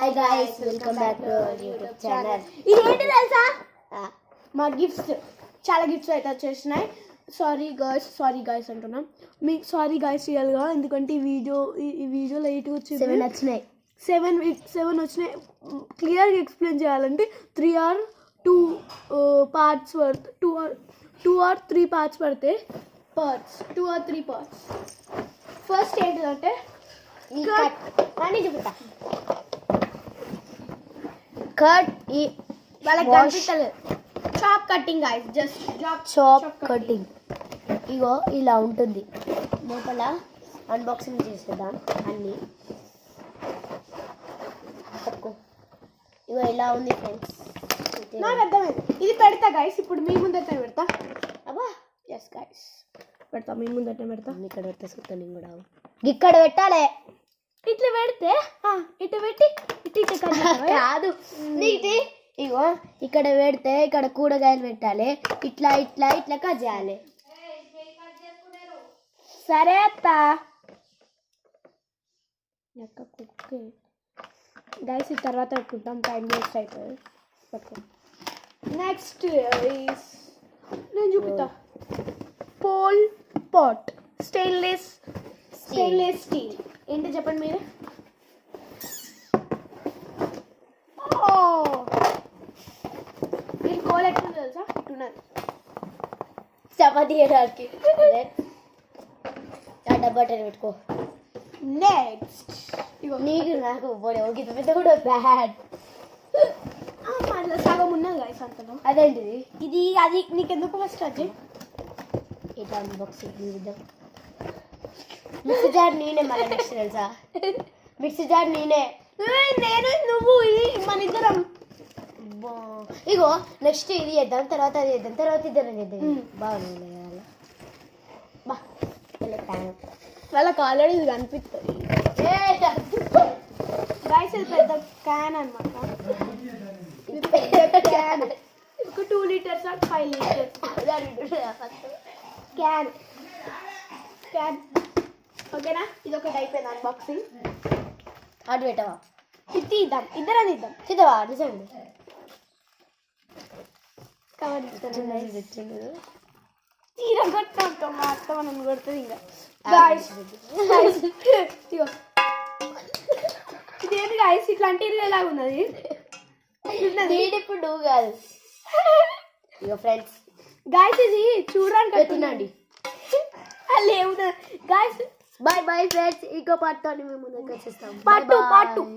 Hi guys, welcome back to our YouTube channel. ఇదేంటి తెలుసా, మా గిఫ్ట్స్ చాలా గిఫ్ట్స్ అయితే వచ్చేసినాయి. సారీ గైస్ అంటున్నాం మీకు, సారీ గైస్ రియల్గా, ఎందుకంటే ఈ వీడియో లేట్గా వచ్చింది. 7 వచ్చినాయి. 7 వచ్చినాయి. క్లియర్గా ఎక్స్ప్లెయిన్ చేయాలంటే 3 or 2 parts worth 2 or 3 parts పడితే 2 or 3 parts. ఫస్ట్ ఏంటంటే చూపుతా కట్ ఈ వాళ్ళకి కనిపించలేదు. Chop cutting guys, just chop cutting. ఇగో ఇలా ఉంటుంది. లోపల అన్బాక్సింగ్ చేసేద్దాం అన్నీ. ఇగో ఇలా ఉంది ఫ్రెండ్స్. నాకు అర్థమైంది. ఇది పెడతా గైస్, ఇప్పుడు మీ ముందట పెడతా. అబ్బా ఎస్ గైస్, పెడతా మీ ముందట పెడతా. ఇక్కడ పెడతా సుత్తా నేను కూడా. ఇక్కడ పెట్టాలి. ఇట్లా పెడితే ఇట్లా పెట్టి ఇట్లా కాదు నీటి. ఇగో ఇక్కడ పెడితే ఇక్కడ కూరగాయలు పెట్టాలి. ఇట్లా ఇట్లా ఇట్లా కట్ చేయాలి. సరే అత్త. గైస్ ఈ తర్వాత పెట్టుకుంటాం, టైం వేస్ట్ అవుతుంది. నెక్స్ట్ నేను చూపుతా. పోల్ పాట్, స్టెయిన్లెస్ స్టీల్. ఏంటో చెప్పండి మీరు. మీరు కోల్ ఎట్లా తెలుసా, ఇట్టున్నది చపాతీ చేయడానికి. బటర్ పెట్టుకో. నెక్స్ట్ నీకు నాకు ఇది పెద్ద కూడా బ్యాడ్. మళ్ళీ సగం ఉన్నది గైస్ అంతలో. అదేంటిది ఇది అది నీకెందుకు ఫస్ట్ అది ఇట్లా అన్బాక్సింగ్ చూద్దాం. మిక్సీ జార్ నేనే. మళ్ళీ నెక్స్ట్ తెలుసా, మిక్సీ జార్ నేనే. నేను నువ్వు మన ఇద్దరం. ఇగో నెక్స్ట్ ఇది చేద్దాం, తర్వాత అది చేద్దాం, తర్వాత ఇద్దరం చేద్దాం. బాగుంది వాళ్ళకి ఆల్రెడీ ఇది కనిపిస్తుంది. గైస్ ఇది పెద్ద క్యాన్ అనమాట. క్యాన్ ఒక 2 liters or 5 liters క్యాన్. ఓకేనా, ఇది ఒకటి అయిపోయింది అన్బాక్సింగ్. అటు పెట్టవా, ఇది తీద్దాం, ఇద్దరం తీద్దాం. చూద్దావా నిజండి. కవర్ తీర కొట్టాం, మా అత్త మనం కొడుతుంది ఇంకా. ఇదేంటి గైస్, ఇట్లాంటి ఎలాగ ఉన్నది. ఇప్పుడు నువ్వు కాదు. ఇగో ఫ్రెండ్స్ గైస్ ఇది చూడడానికి తినండి. లేవు గైస్. Bye friends. ఇంకో పార్ట్తో మేము ముందుకు వచ్చేస్తాం. పార్ట్ 2